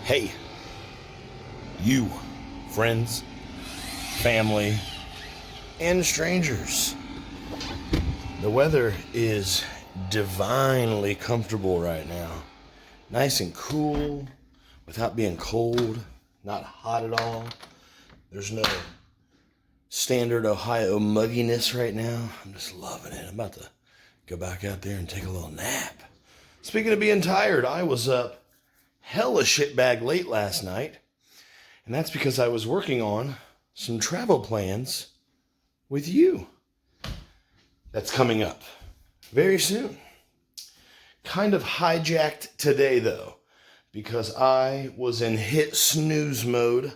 Hey, you, friends, family, and strangers. The weather is divinely comfortable right now. Nice and cool, without being cold, not hot at all. There's no standard Ohio mugginess right now. I'm just loving it. I'm about to go back out there and take a little nap. Speaking of being tired, I was up hella shitbag late last night, and that's because I was working on some travel plans with you. That's coming up very soon. Kind of hijacked today, though, because I was in hit snooze mode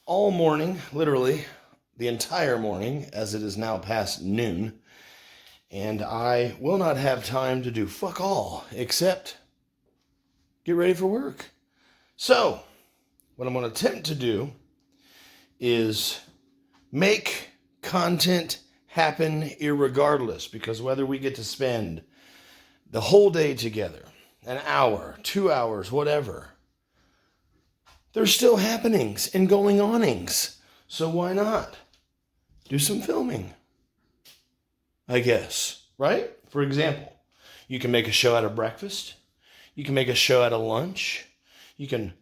all morning, literally the entire morning, as it is now past noon, and I will not have time to do fuck all except get ready for work. So, what I'm going to attempt to do is make content happen irregardless, because whether we get to spend the whole day together, an hour, 2 hours, whatever, there's still happenings and going onings. So why not do some filming? I guess, right? For example, you can make a show out of breakfast. You can make a show out of lunch. You can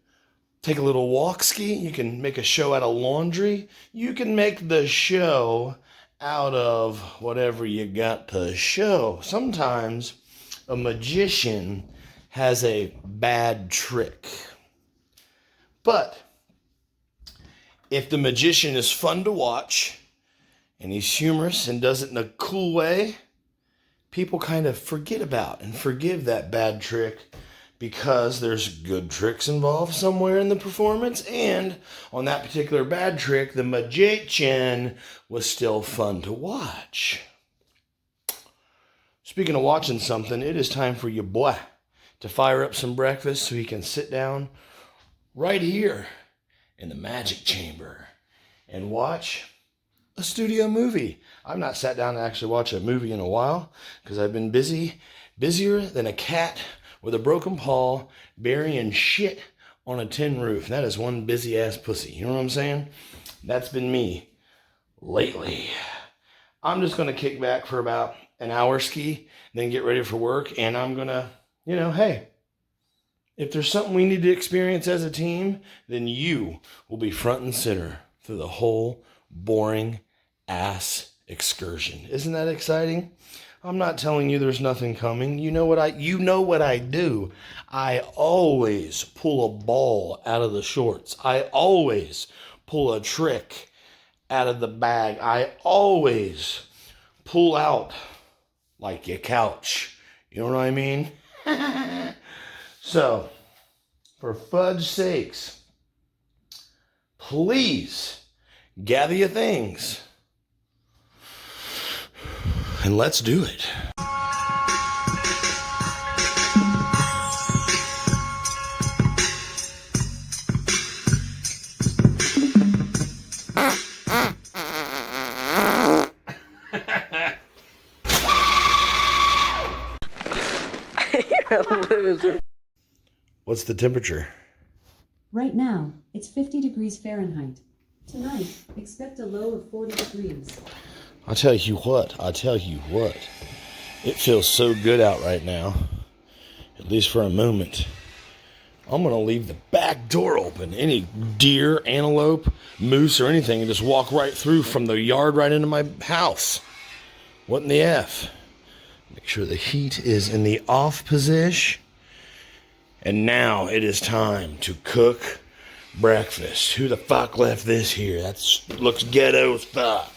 take a little walk ski. You can make a show out of laundry. You can make the show out of whatever you got to show. Sometimes a magician has a bad trick. But if the magician is fun to watch and he's humorous and does it in a cool way, people kind of forget about and forgive that bad trick because there's good tricks involved somewhere in the performance, and on that particular bad trick, the magician was still fun to watch. Speaking of watching something, it is time for your boy to fire up some breakfast so he can sit down right here in the magic chamber and watch a studio movie. I've not sat down to actually watch a movie in a while because I've been busier than a cat with a broken paw burying shit on a tin roof. That is one busy ass pussy. You know what I'm saying? That's been me lately. I'm just going to kick back for about an hour ski, then get ready for work, and I'm going to, hey, if there's something we need to experience as a team, then you will be front and center through the whole boring ass excursion. Isn't that exciting? I'm not telling you there's nothing coming. You know what I do. I always pull a ball out of the shorts. I always pull a trick out of the bag. I always pull out like your couch. You know what I mean? So, for fudge sakes, please gather your things and let's do it. You're a loser. What's the temperature? Right now, it's 50 degrees Fahrenheit. Tonight, expect a low of 40 degrees. I tell you what. It feels so good out right now, at least for a moment. I'm going to leave the back door open. Any deer, antelope, moose, or anything can just walk right through from the yard right into my house. What in the F? Make sure the heat is in the off position. And now it is time to cook breakfast. Who the fuck left this here? That looks ghetto as fuck.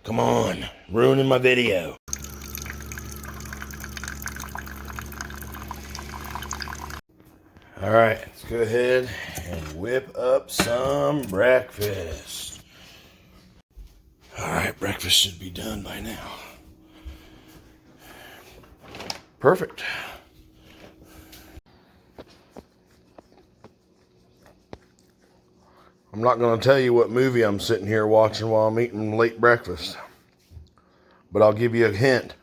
Come on, ruining my video. All right, let's go ahead and whip up some breakfast. All right, breakfast should be done by now. Perfect. I'm not going to tell you what movie I'm sitting here watching while I'm eating late breakfast, but I'll give you a hint.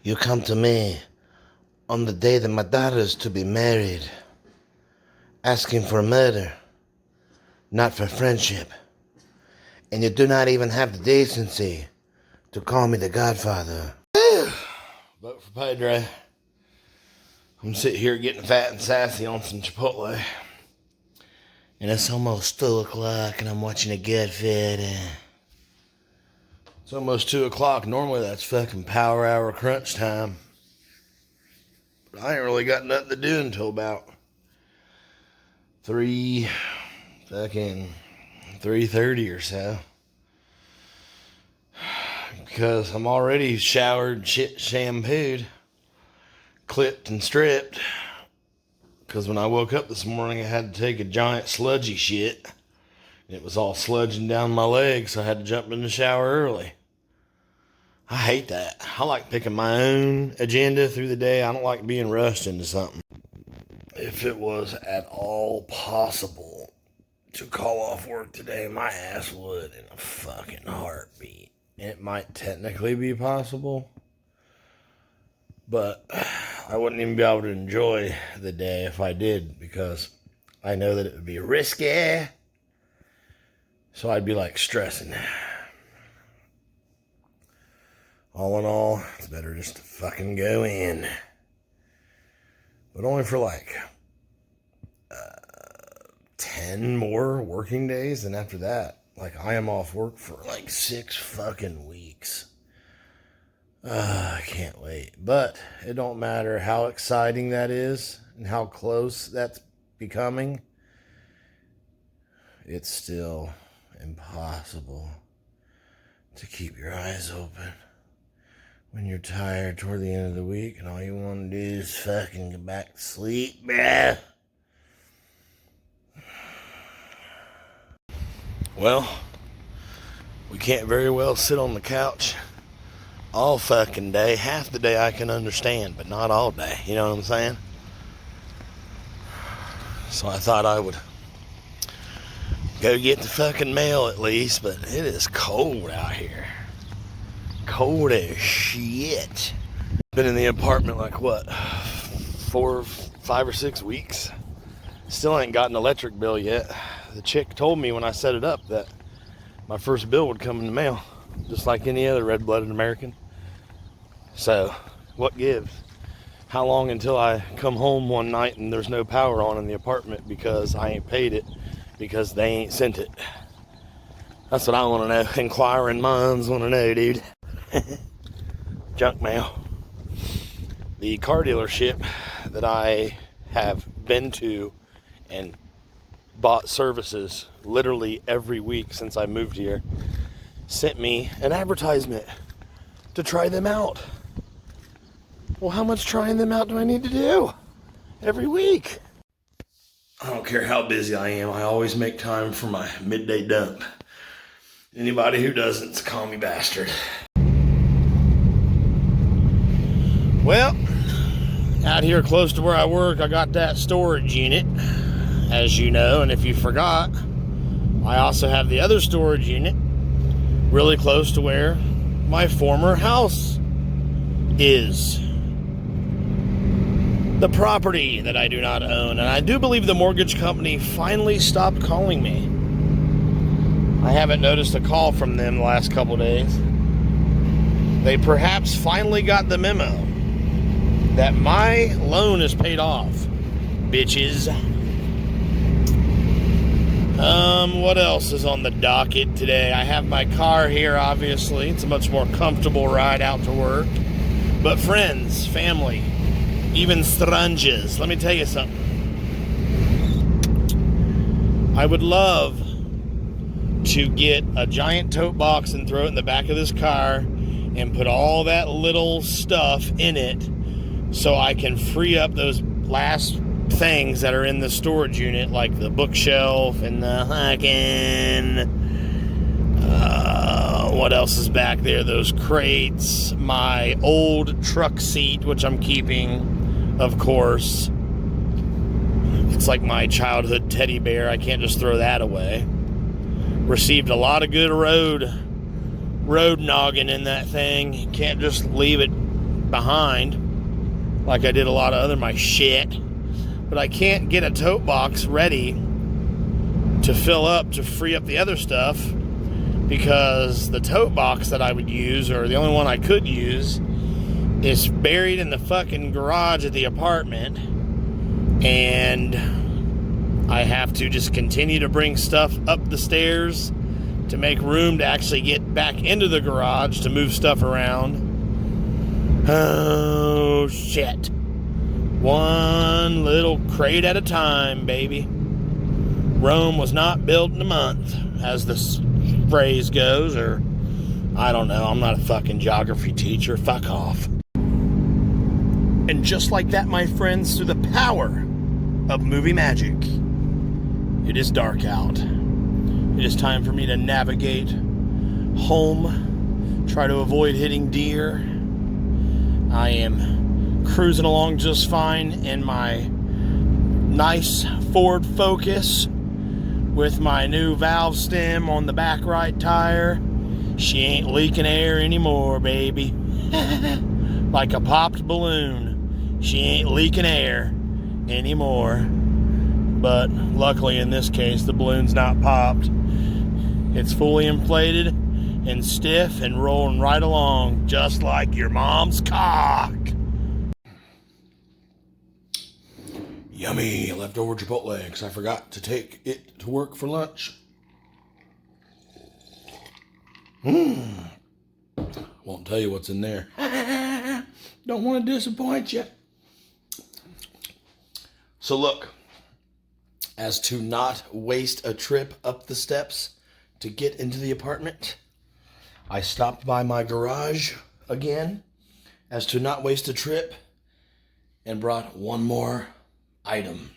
You come to me on the day that my daughter is to be married. asking for murder, not for friendship. And you do not even have the decency to call me the Godfather. Vote for Pedro. I'm sitting here getting fat and sassy on some Chipotle. And it's almost 2 o'clock and I'm watching a good video. It's almost 2 o'clock. Normally that's fucking power hour crunch time. But I ain't really got nothing to do until about 3:30 or so. Because I'm already showered, shampooed, clipped and stripped. Because when I woke up this morning, I had to take a giant sludgy shit. It was all sludging down my legs, so I had to jump in the shower early. I hate that. I like picking my own agenda through the day. I don't like being rushed into something. If it was at all possible to call off work today, my ass would in a fucking heartbeat. It might technically be possible, but I wouldn't even be able to enjoy the day if I did, because I know that it would be risky. So I'd be like stressing. All in all, it's better just to fucking go in. But only for like 10 more working days, and after that, like, I am off work for like 6 fucking weeks. I can't wait. But it don't matter how exciting that is and how close that's becoming. It's still impossible to keep your eyes open when you're tired toward the end of the week and all you want to do is fucking get back to sleep, bruh. Well, we can't very well sit on the couch all fucking day. Half the day I can understand, but not all day. You know what I'm saying? So I thought I would go get the fucking mail at least, but it is cold out here. Cold as shit. Been in the apartment like what, 4, 5 or 6 weeks. Still ain't got an electric bill yet. The chick told me when I set it up that my first bill would come in the mail, just like any other red-blooded American. So, what gives? How long until I come home one night and there's no power on in the apartment because I ain't paid it, because they ain't sent it? That's what I want to know. Inquiring minds want to know, dude. Junk mail. The car dealership that I have been to and bought services literally every week since I moved here sent me an advertisement to try them out. Well, how much trying them out do I need to do every week? I don't care how busy I am, I always make time for my midday dump. Anybody who doesn't, call me bastard. Well, out here close to where I work, I got that storage unit, as you know, and if you forgot, I also have the other storage unit really close to where my former house is. The property that I do not own, and I do believe the mortgage company finally stopped calling me. I haven't noticed a call from them the last couple days. They perhaps finally got the memo that my loan is paid off, bitches. What else is on the docket today? I have my car here, obviously. It's a much more comfortable ride out to work. But friends, family, even strangers, let me tell you something. I would love to get a giant tote box and throw it in the back of this car and put all that little stuff in it so I can free up those last things that are in the storage unit, like the bookshelf and the fucking what else is back there, those crates, my old truck seat, which I'm keeping, of course. It's like my childhood teddy bear. I can't just throw that away. Received a lot of good road noggin in that thing. You can't just leave it behind like I did a lot of my shit. but I can't get a tote box ready to fill up to free up the other stuff, because the tote box that I would use, or the only one I could use, is buried in the fucking garage at the apartment, and I have to just continue to bring stuff up the stairs to make room to actually get back into the garage to move stuff around. Oh, shit. One little crate at a time, baby. Rome was not built in a month, as the phrase goes, or I don't know. I'm not a fucking geography teacher. Fuck off. And just like that, my friends, through the power of movie magic, it is dark out. It is time for me to navigate home, try to avoid hitting deer. I am cruising along just fine in my nice Ford Focus with my new valve stem on the back right tire. She ain't leaking air anymore, baby. Like a popped balloon. She ain't leaking air anymore. But luckily in this case, the balloon's not popped. It's fully inflated and stiff and rolling right along, just like your mom's cock. Yummy leftover Chipotle, because I forgot to take it to work for lunch. Won't tell you what's in there. Don't want to disappoint you. So look, as to not waste a trip up the steps to get into the apartment, I stopped by my garage again, as to not waste a trip, and brought one more item.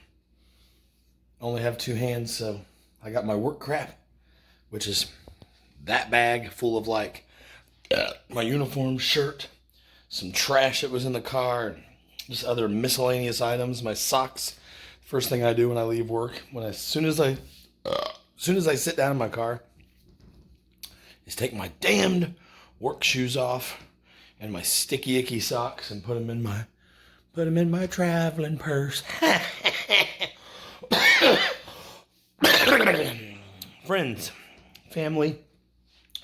Only have two hands, so I got my work crap, which is that bag full of like my uniform, shirt, some trash that was in the car, and just other miscellaneous items, my socks. First thing I do when I leave work, as soon as I sit down in my car, is take my damned work shoes off and my sticky icky socks and put them in my traveling purse. Friends, family,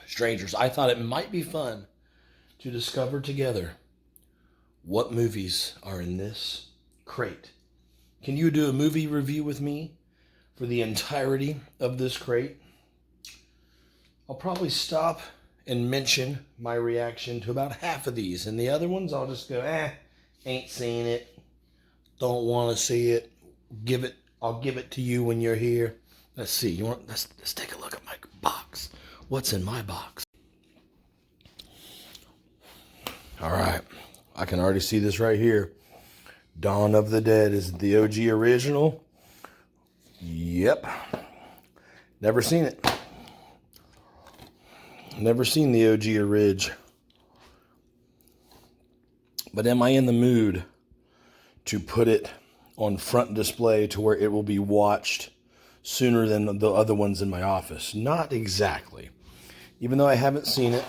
strangers, I thought it might be fun to discover together what movies are in this crate. Can you do a movie review with me for the entirety of this crate? I'll probably stop and mention my reaction to about half of these, and the other ones I'll just go, ain't seen it, don't want to see it, I'll give it to you when you're here. Let's see, let's take a look at my box. What's in my box? All right, I can already see this right here. Dawn of the Dead is the OG original. Yep. Never seen it. Never seen the OG orig. But am I in the mood to put it on front display to where it will be watched sooner than the other ones in my office? Not exactly. Even though I haven't seen it,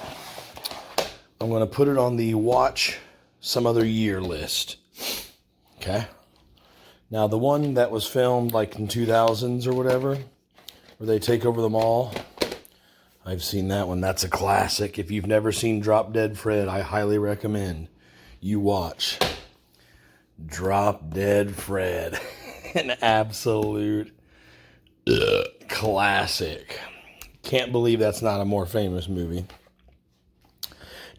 I'm going to put it on the watch some other year list. Okay. Now the one that was filmed like in 2000s or whatever, where they take over the mall, I've seen that one. That's a classic. If you've never seen Drop Dead Fred, I highly recommend you watch Drop Dead Fred. An absolute classic. Can't believe that's not a more famous movie.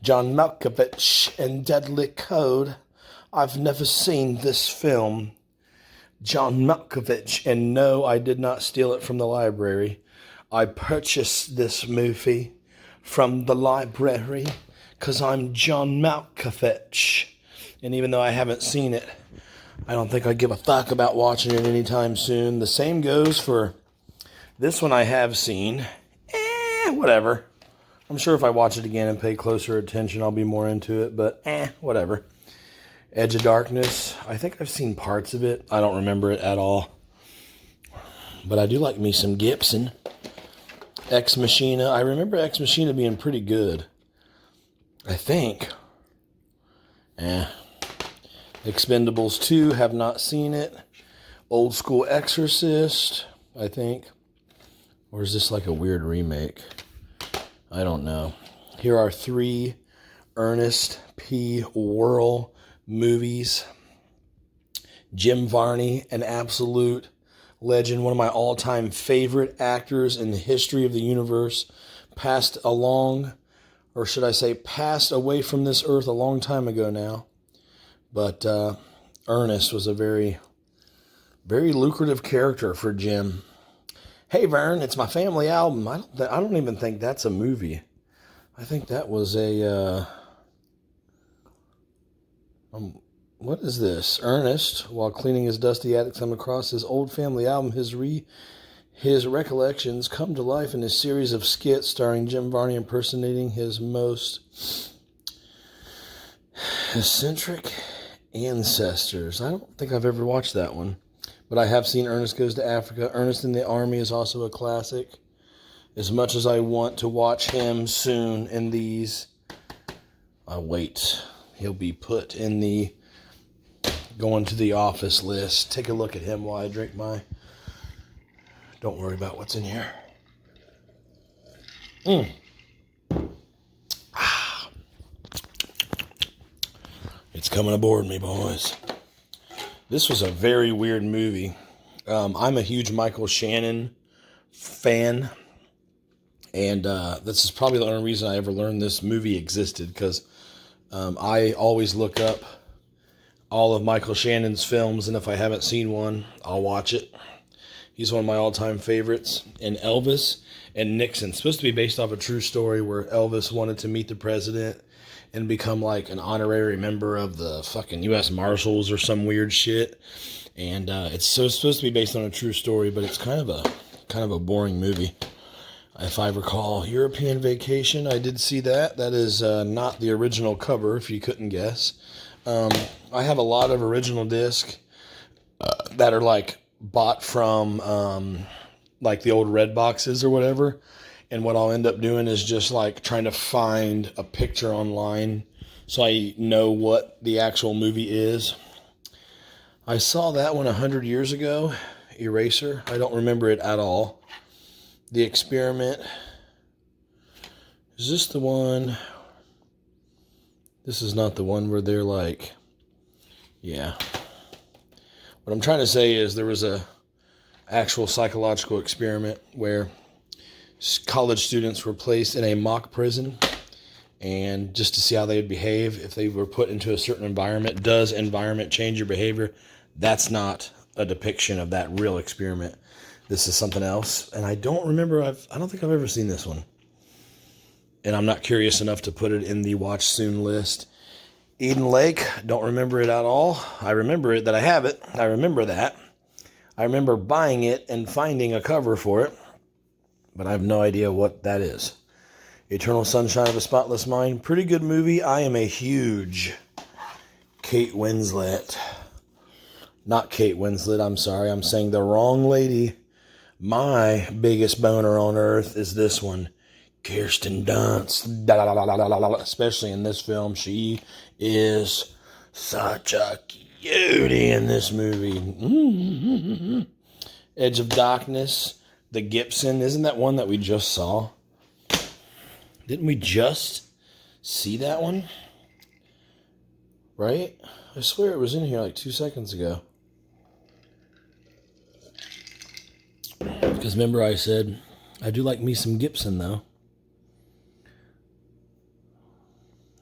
John Malkovich and Deadly Code. I've never seen this film. John Malkovich, and no, I did not steal it from the library. I purchased this movie from the library because I'm John Malkovich. And even though I haven't seen it, I don't think I give a fuck about watching it anytime soon. The same goes for this one I have seen. Whatever. I'm sure if I watch it again and pay closer attention, I'll be more into it, but whatever. Edge of Darkness. I think I've seen parts of it. I don't remember it at all. But I do like me some Gibson. Ex Machina. I remember Ex Machina being pretty good. I think. Expendables 2. Have not seen it. Old School Exorcist, I think. Or is this like a weird remake? I don't know. Here are 3 Ernest P. Worrell movies. Jim Varney, an absolute legend, one of my all-time favorite actors in the history of the universe, passed along, or should I say passed away from this earth a long time ago now. But Ernest was a very, very lucrative character for Jim. Hey, Vern, it's my family album. I don't even think that's a movie. I think that was a... what is this? Ernest, while cleaning his dusty attic, come across his old family album. His recollections come to life in a series of skits starring Jim Varney impersonating his most eccentric ancestors. I don't think I've ever watched that one, but I have seen Ernest Goes to Africa. Ernest in the Army is also a classic. As much as I want to watch him soon in these, I'll wait. He'll be put in the going to the office list. Take a look at him while I drink my... Don't worry about what's in here. It's coming aboard me, boys. This was a very weird movie. I'm a huge Michael Shannon fan. And this is probably the only reason I ever learned this movie existed, because I always look up all of Michael Shannon's films, and if I haven't seen one, I'll watch it. He's one of my all-time favorites. And Elvis and Nixon, supposed to be based off a true story where Elvis wanted to meet the president and become like an honorary member of the fucking U.S. Marshals or some weird shit. And it's supposed to be based on a true story, but it's kind of a boring movie. If I recall, European Vacation, I did see that. That is not the original cover, if you couldn't guess. I have a lot of original discs that are like bought from like the old red boxes or whatever. And what I'll end up doing is just like trying to find a picture online so I know what the actual movie is. I saw that one 100 years ago, Eraser. I don't remember it at all. The Experiment. Is this the one? This is not the one where they're like... Yeah. What I'm trying to say is there was a actual psychological experiment where college students were placed in a mock prison, and just to see how they would behave if they were put into a certain environment. Does environment change your behavior? That's not a depiction of that real experiment. This is something else, and I don't remember. I don't think I've ever seen this one, and I'm not curious enough to put it in the watch soon list. Eden Lake, don't remember it at all. I remember it that I have it. I remember that. I remember buying it and finding a cover for it, but I have no idea what that is. Eternal Sunshine of a Spotless Mind, pretty good movie. I am a huge Kate Winslet. Not Kate Winslet, I'm sorry. I'm saying the wrong lady. My biggest boner on earth is this one. Kirsten Dunst. Especially in this film. She is such a cutie in this movie. Edge of Darkness. The Gibson. Isn't that one that we just saw? Didn't we just see that one? Right? I swear it was in here like 2 seconds ago. Because remember I said, I do like me some Gibson though.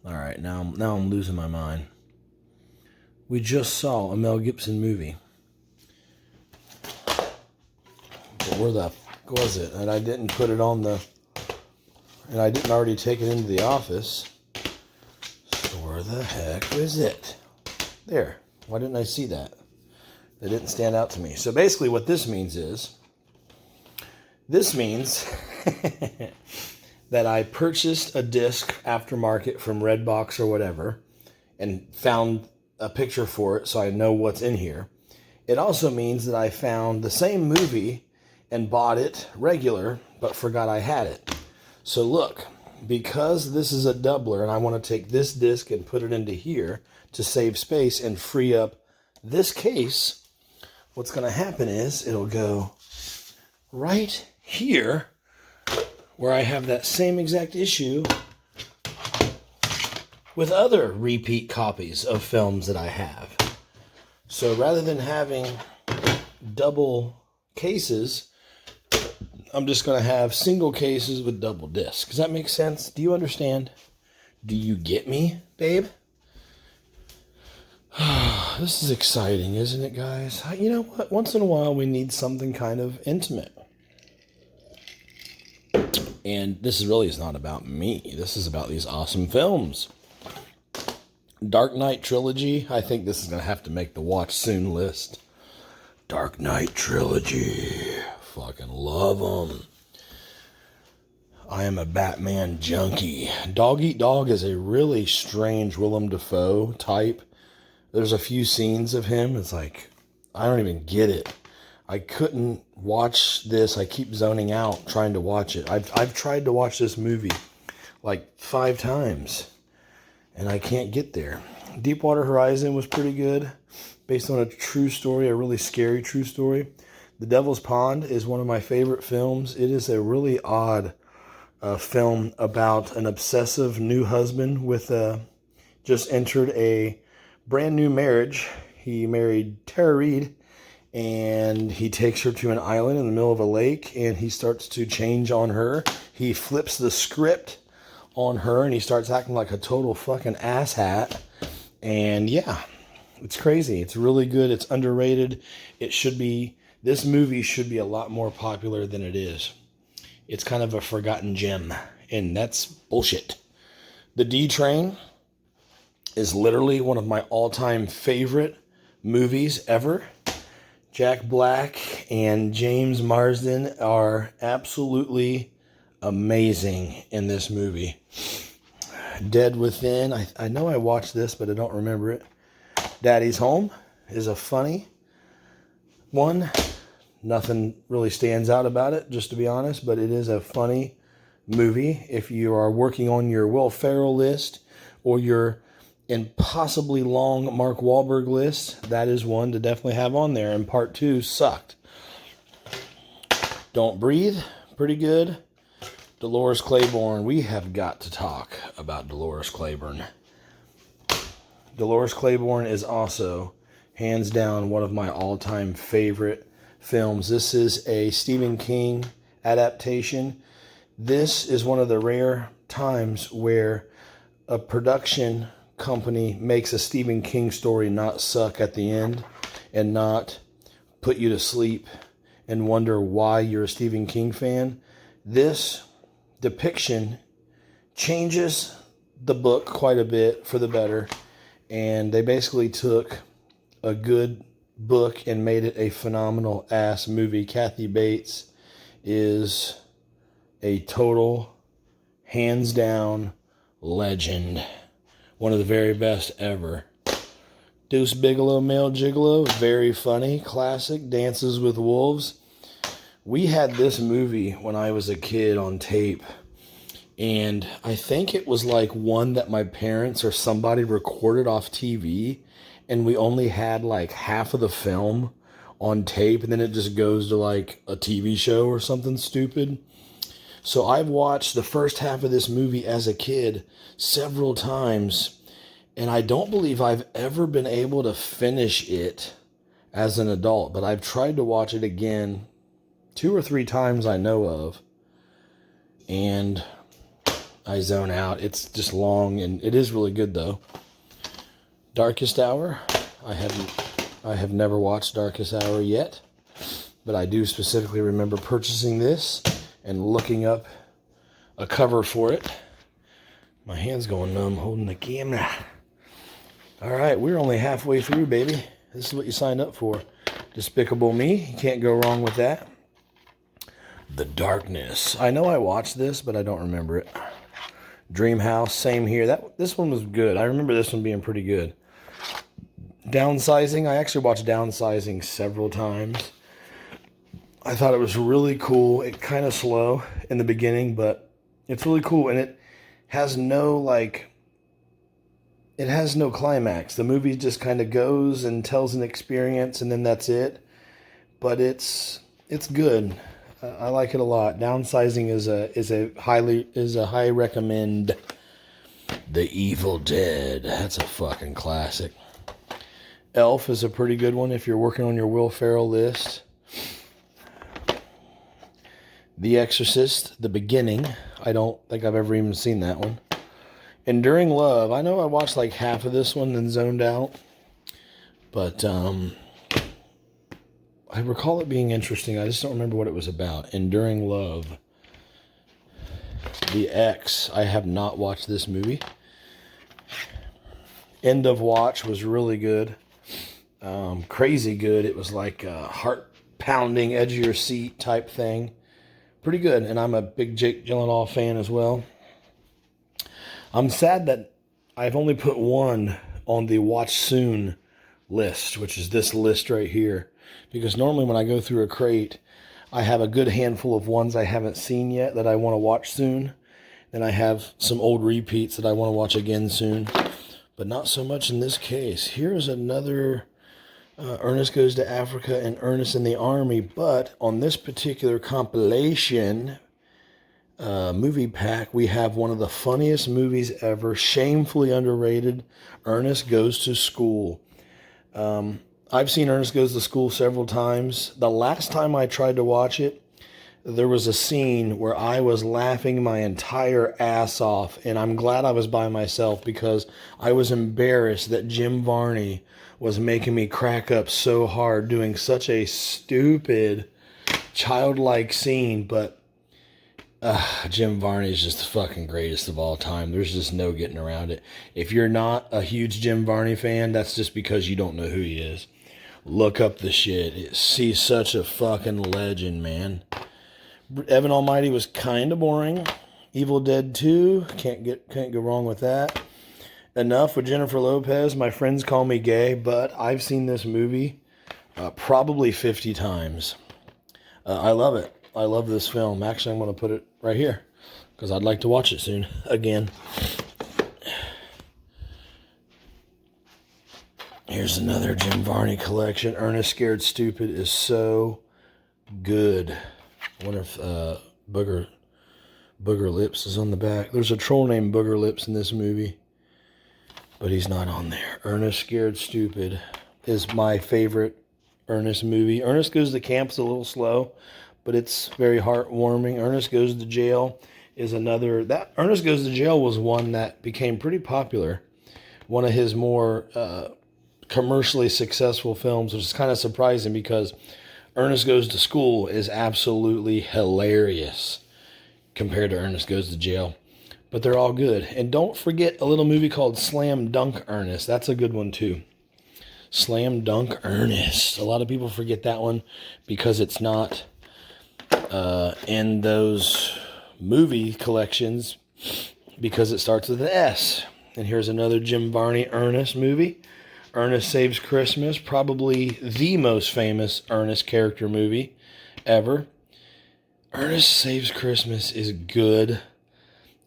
Alright, now I'm losing my mind. We just saw a Mel Gibson movie. But where the fuck was it? And I didn't put it on the... And I didn't already take it into the office. So where the heck is it? There. Why didn't I see that? That didn't stand out to me. So basically what this means is... This means that I purchased a disc aftermarket from Redbox or whatever and found a picture for it so I know what's in here. It also means that I found the same movie and bought it regular but forgot I had it. So look, because this is a doubler and I want to take this disc and put it into here to save space and free up this case, what's going to happen is it'll go right here where I have that same exact issue with other repeat copies of films that I have. So rather than having double cases, I'm just going to have single cases with double discs. Does that make sense? Do you understand? Do you get me, babe? This is exciting, isn't it, guys? You know what? Once in a while, we need something kind of intimate. And this is not about me. This is about these awesome films. Dark Knight Trilogy. I think this is going to have to make the watch soon list. Dark Knight Trilogy. Fucking love them. I am a Batman junkie. Dog Eat Dog is a really strange Willem Dafoe type. There's a few scenes of him. It's like, I don't even get it. I couldn't watch this. I keep zoning out trying to watch it. I've tried to watch this movie like 5 times, and I can't get there. Deepwater Horizon was pretty good, based on a true story, a really scary true story. The Devil's Pond is one of my favorite films. It is a really odd film about an obsessive new husband with just entered a brand new marriage. He married Tara Reid, and he takes her to an island in the middle of a lake, and he starts to change on her. He flips the script on her, and he starts acting like a total fucking asshat. And yeah, it's crazy. It's really good. It's underrated. This movie should be a lot more popular than it is. It's kind of a forgotten gem, and that's bullshit. The D Train is literally one of my all-time favorite movies ever. Jack Black and James Marsden are absolutely amazing in this movie. Dead Within, I know I watched this, but I don't remember it. Daddy's Home is a funny one. Nothing really stands out about it, just to be honest, but it is a funny movie. If you are working on your Will Ferrell list or your impossibly long Mark Wahlberg list, that is one to definitely have on there. And part 2 sucked. Don't Breathe, pretty good. Dolores Claiborne, we have got to talk about Dolores Claiborne. Dolores Claiborne is also, hands down, one of my all-time favorite films. This is a Stephen King adaptation. This is one of the rare times where a production company makes a Stephen King story not suck at the end and not put you to sleep and wonder why you're a Stephen King fan. This depiction changes the book quite a bit for the better, and they basically took a good book and made it a phenomenal ass movie. Kathy Bates is a total, hands down legend. One of the very best ever. Deuce Bigalow, Male Gigolo, very funny, classic. Dances with Wolves. We had this movie when I was a kid on tape, and I think it was like one that my parents or somebody recorded off TV, and we only had like half of the film on tape, and then it just goes to like a TV show or something stupid. So I've watched the first half of this movie as a kid several times, and I don't believe I've ever been able to finish it as an adult, but I've tried to watch it again 2 or 3 times I know of, and I zone out. It's just long, and it is really good though. Darkest Hour, I have never watched Darkest Hour yet, but I do specifically remember purchasing this and looking up a cover for it. My hand's going numb holding the camera. All right, we're only halfway through, baby. This is what you signed up for. Despicable Me, you can't go wrong with that. The Darkness. I know I watched this, but I don't remember it. Dream House, same here. This one was good. I remember this one being pretty good. Downsizing. I actually watched Downsizing several times. I thought it was really cool. It kind of slow in the beginning, but it's really cool, and it has no climax. The movie just kind of goes and tells an experience, and then that's it. but it's good. I like it a lot. Downsizing is a high recommend. The Evil Dead. That's a fucking classic. Elf is a pretty good one if you're working on your Will Ferrell list. The Exorcist, The Beginning. I don't think I've ever even seen that one. Enduring Love. I know I watched like half of this one and zoned out. But I recall it being interesting. I just don't remember what it was about. Enduring Love. The X. I have not watched this movie. End of Watch was really good. Crazy good. It was like a heart-pounding, edge-of-your-seat type thing. Pretty good. And I'm a big Jake Gyllenhaal fan as well. I'm sad that I've only put one on the Watch Soon list, which is this list right here. Because normally when I go through a crate, I have a good handful of ones I haven't seen yet that I want to watch soon. Then I have some old repeats that I want to watch again soon. But not so much in this case. Here's another Ernest Goes to Africa and Ernest in the Army. But on this particular compilation movie pack, we have one of the funniest movies ever. Shamefully underrated. Ernest Goes to School. I've seen Ernest Goes to School several times. The last time I tried to watch it, there was a scene where I was laughing my entire ass off, and I'm glad I was by myself because I was embarrassed that Jim Varney was making me crack up so hard doing such a stupid, childlike scene, but Jim Varney is just the fucking greatest of all time. There's just no getting around it. If you're not a huge Jim Varney fan, that's just because you don't know who he is. Look up the shit. He's such a fucking legend, man. Evan Almighty was kind of boring. Evil Dead 2, can't go wrong with that. Enough with Jennifer Lopez. My friends call me gay, but I've seen this movie probably 50 times. I love it. I love this film. Actually, I'm going to put it right here because I'd like to watch it soon again. Here's another Jim Varney collection. Ernest Scared Stupid is so good. I wonder if Booger Lips is on the back. There's a troll named Booger Lips in this movie, but he's not on there. Ernest Scared Stupid is my favorite Ernest movie. Ernest Goes to Camp's a little slow, but it's very heartwarming. Ernest Goes to Jail is another. That Ernest Goes to Jail was one that became pretty popular. One of his more commercially successful films, which is kind of surprising because Ernest Goes to School is absolutely hilarious compared to Ernest Goes to Jail. But they're all good. And don't forget a little movie called Slam Dunk Ernest. That's a good one too. Slam Dunk Ernest. A lot of people forget that one because it's not in those movie collections because it starts with an S. And here's another Jim Varney Ernest movie. Ernest Saves Christmas, probably the most famous Ernest character movie ever. Ernest Saves Christmas is good.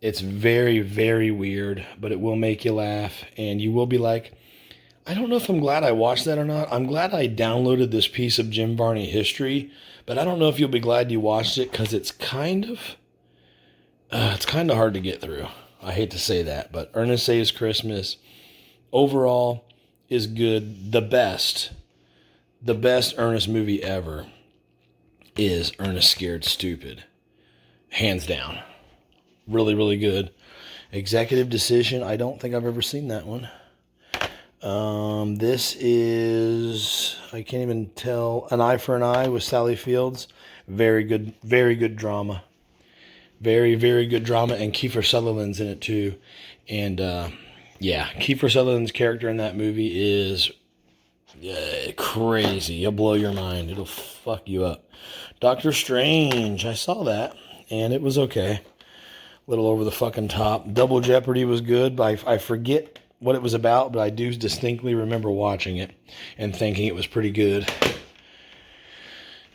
It's very, very weird, but it will make you laugh. And you will be like, I don't know if I'm glad I watched that or not. I'm glad I downloaded this piece of Jim Varney history, but I don't know if you'll be glad you watched it because it's kind of hard to get through. I hate to say that, but Ernest Saves Christmas overall is good. The best Ernest movie ever is Ernest Scared Stupid. Hands down. Really, really good. Executive Decision. I don't think I've ever seen that one. This is, I can't even tell, An Eye for an Eye with Sally Fields. Very good drama. Very, very good drama. And Kiefer Sutherland's in it too. And, yeah, Kiefer Sutherland's character in that movie is crazy. It'll blow your mind. It'll fuck you up. Doctor Strange. I saw that, and it was okay. A little over the fucking top. Double Jeopardy was good, but I forget what it was about, but I do distinctly remember watching it and thinking it was pretty good.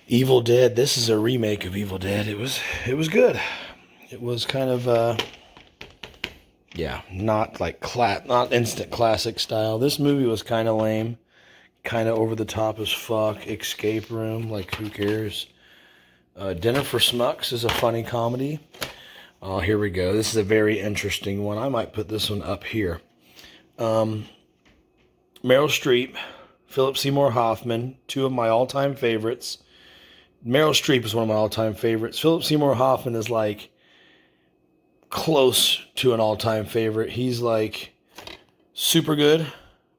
Evil Dead. This is a remake of Evil Dead. It was good. It was kind of not like not instant classic style. This movie was kind of lame. kind of over the top as fuck. Escape Room, like who cares? Dinner for Schmucks is a funny comedy. Oh, here we go. This is a very interesting one. I might put this one up here. Meryl Streep, Philip Seymour Hoffman, two of my all-time favorites. Meryl Streep is one of my all-time favorites. Philip Seymour Hoffman is like close to an all-time favorite. He's like super good,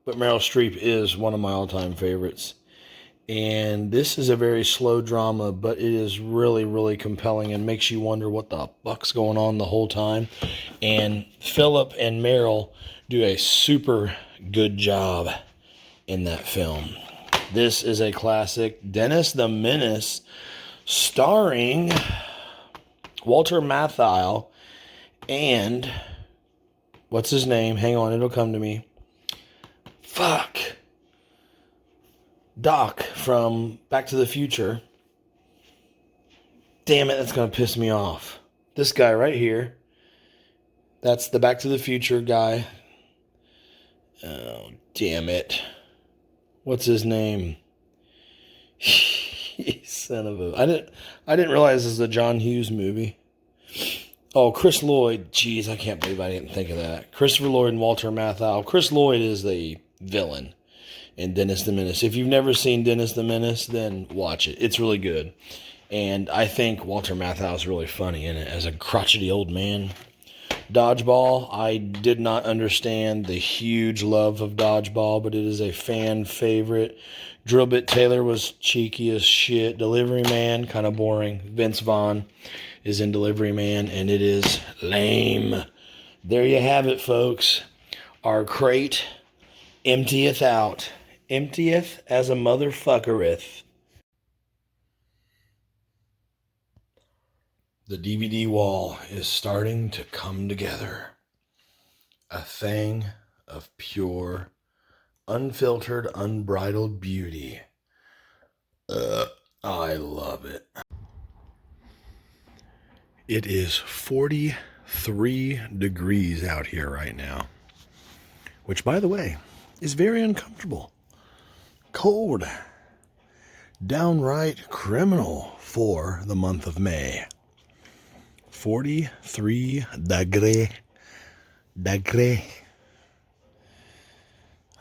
but Meryl Streep is one of my all-time favorites. And this is a very slow drama, but it is really, really compelling and makes you wonder what the fuck's going on the whole time. And Philip and Meryl do a super good job in that film. This is a classic. Dennis the Menace, starring Walter Matthau and what's his name? Hang on, it'll come to me. Fuck. Doc from Back to the Future. Damn it, that's going to piss me off. This guy right here. That's the Back to the Future guy. Oh, damn it. What's his name? Son of a... I didn't realize this is a John Hughes movie. Oh, Chris Lloyd. Jeez, I can't believe I didn't think of that. Christopher Lloyd and Walter Matthau. Chris Lloyd is the villain in Dennis the Menace. If you've never seen Dennis the Menace, then watch it. It's really good. And I think Walter Matthau is really funny in it as a crotchety old man. Dodgeball, I did not understand the huge love of Dodgeball, but it is a fan favorite. Drillbit Taylor was cheeky as shit. Delivery Man, kind of boring. Vince Vaughn is in Delivery Man, and it is lame. There you have it, folks. Our crate emptieth out. Emptieth as a motherfuckereth. The DVD wall is starting to come together. A thing of pure, unfiltered, unbridled beauty. I love it. It is 43 degrees out here right now, which, by the way, is very uncomfortable. Cold. Downright criminal for the month of May. 43 degree.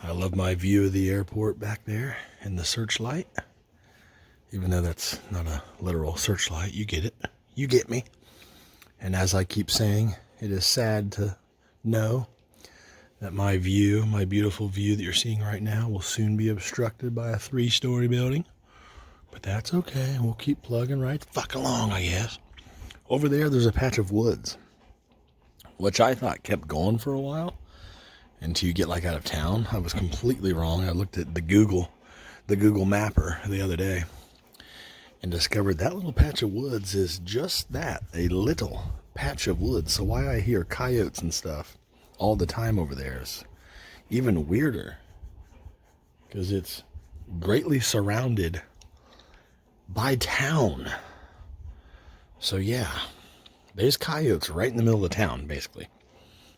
I love my view of the airport back there in the searchlight. Even though that's not a literal searchlight, you get it. You get me. And as I keep saying, it is sad to know that my view, my beautiful view that you're seeing right now, will soon be obstructed by a 3-story building. But that's okay. We'll keep plugging right the fuck along, I guess. Over there's a patch of woods, which I thought kept going for a while until you get like out of town. I was completely wrong. I looked at the Google mapper the other day and discovered that little patch of woods is just that, a little patch of woods. So why I hear coyotes and stuff all the time over there is even weirder, because it's greatly surrounded by town. So yeah, there's coyotes right in the middle of the town, basically.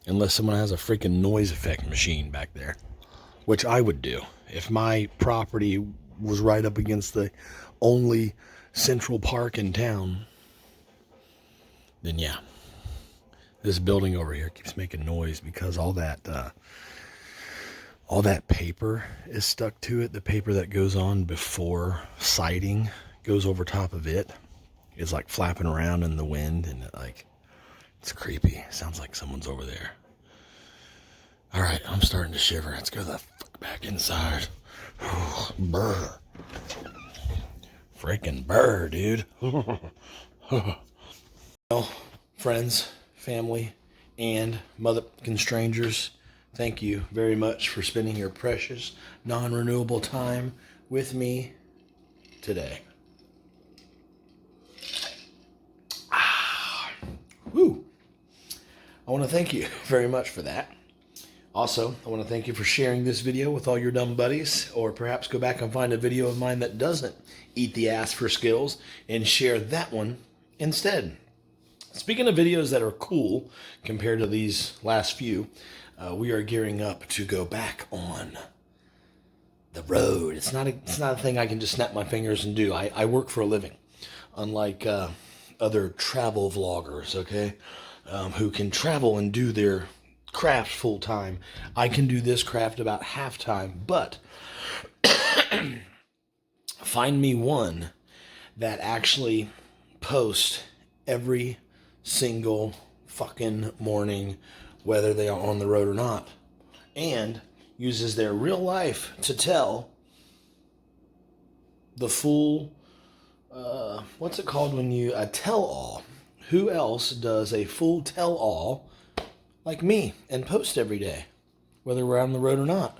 Unless someone has a freaking noise effect machine back there, which I would do. If my property was right up against the only central park in town, then yeah. This building over here keeps making noise because all that paper is stuck to it. The paper that goes on before siding goes over top of it. It's like flapping around in the wind, and it's creepy. Sounds like someone's over there. All right, I'm starting to shiver. Let's go the fuck back inside. Brr. Freaking burr, dude. Well, friends, family, and motherfucking strangers, thank you very much for spending your precious, non-renewable time with me today. Woo! I want to thank you very much for that. Also, I want to thank you for sharing this video with all your dumb buddies, or perhaps go back and find a video of mine that doesn't eat the ass for skills and share that one instead. Speaking of videos that are cool compared to these last few, we are gearing up to go back on the road. It's not a thing I can just snap my fingers and do. I work for a living, unlike other travel vloggers, okay, who can travel and do their craft full time. I can do this craft about half time, but find me one that actually posts every single fucking morning, whether they are on the road or not, and uses their real life to tell the full, what's it called when you, a tell-all. Who else does a full tell-all like me and post every day, whether we're on the road or not?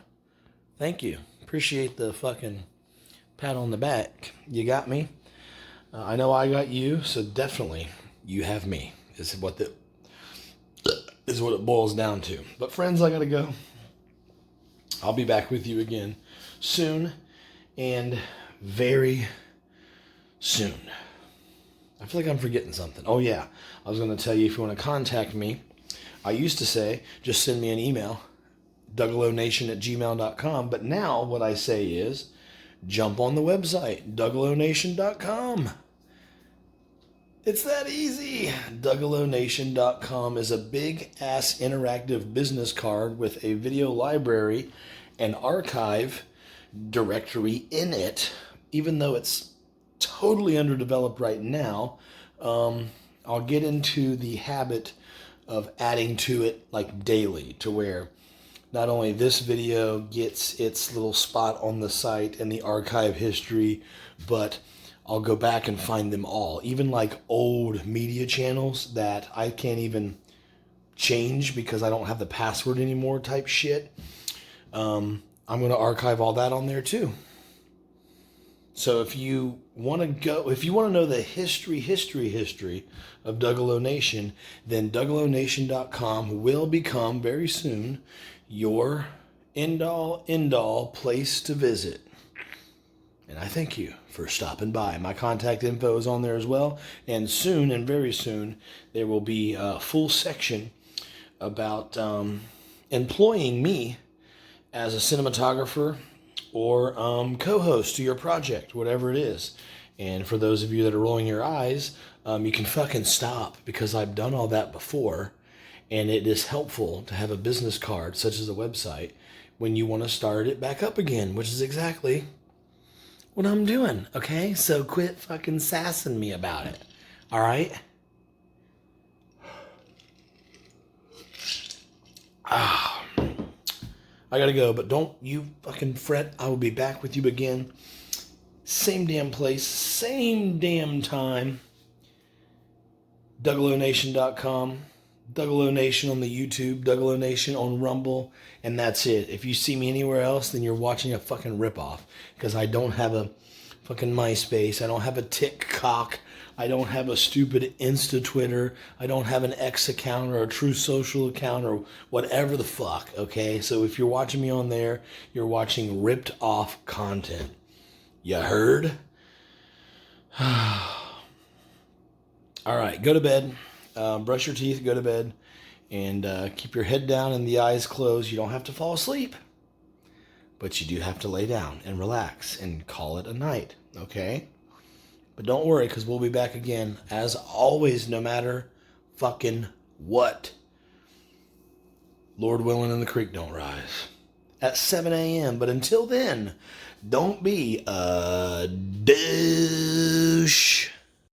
Thank you. Appreciate the fucking pat on the back. You got me. I know I got you, so definitely you have me, is what it boils down to. But friends, I gotta go. I'll be back with you again soon, and very soon. I feel like I'm forgetting something. Oh yeah, I was going to tell you, if you want to contact me, I used to say just send me an email, dougalonation@gmail.com, but now what I say is jump on the website, dougalonation.com. It's that easy. dougalonation.com is a big-ass interactive business card with a video library and archive directory in it, even though it's totally underdeveloped right now. I'll get into the habit of adding to it like daily, to where not only this video gets its little spot on the site and the archive history, but I'll go back and find them all, even like old media channels that I can't even change because I don't have the password anymore type shit. I'm going to archive all that on there too. So if you want to know the history of Dougal Nation, then dougalonation.com will become very soon your end-all place to visit. And I thank you for stopping by. My contact info is on there as well. And soon, and very soon, there will be a full section about employing me as a cinematographer or co-host to your project, whatever it is. And for those of you that are rolling your eyes, you can fucking stop, because I've done all that before. And it is helpful to have a business card, such as a website, when you want to start it back up again, which is exactly what I'm doing, okay? So quit fucking sassing me about it, all right? I gotta go, but don't you fucking fret. I will be back with you again. Same damn place, same damn time. dougalonation.com. Dougal Nation on the YouTube, Dougal Nation on Rumble, and that's it. If you see me anywhere else, then you're watching a fucking ripoff, because I don't have a fucking MySpace, I don't have a TikTok, I don't have a stupid Insta Twitter, I don't have an X account or a True Social account or whatever the fuck, okay? So if you're watching me on there, you're watching ripped off content. You heard? All right, go to bed. Brush your teeth, go to bed, and keep your head down and the eyes closed. You don't have to fall asleep, but you do have to lay down and relax and call it a night, okay? But don't worry, because we'll be back again, as always, no matter fucking what. Lord willing, and the creek don't rise. At 7 a.m. But until then, don't be a douche.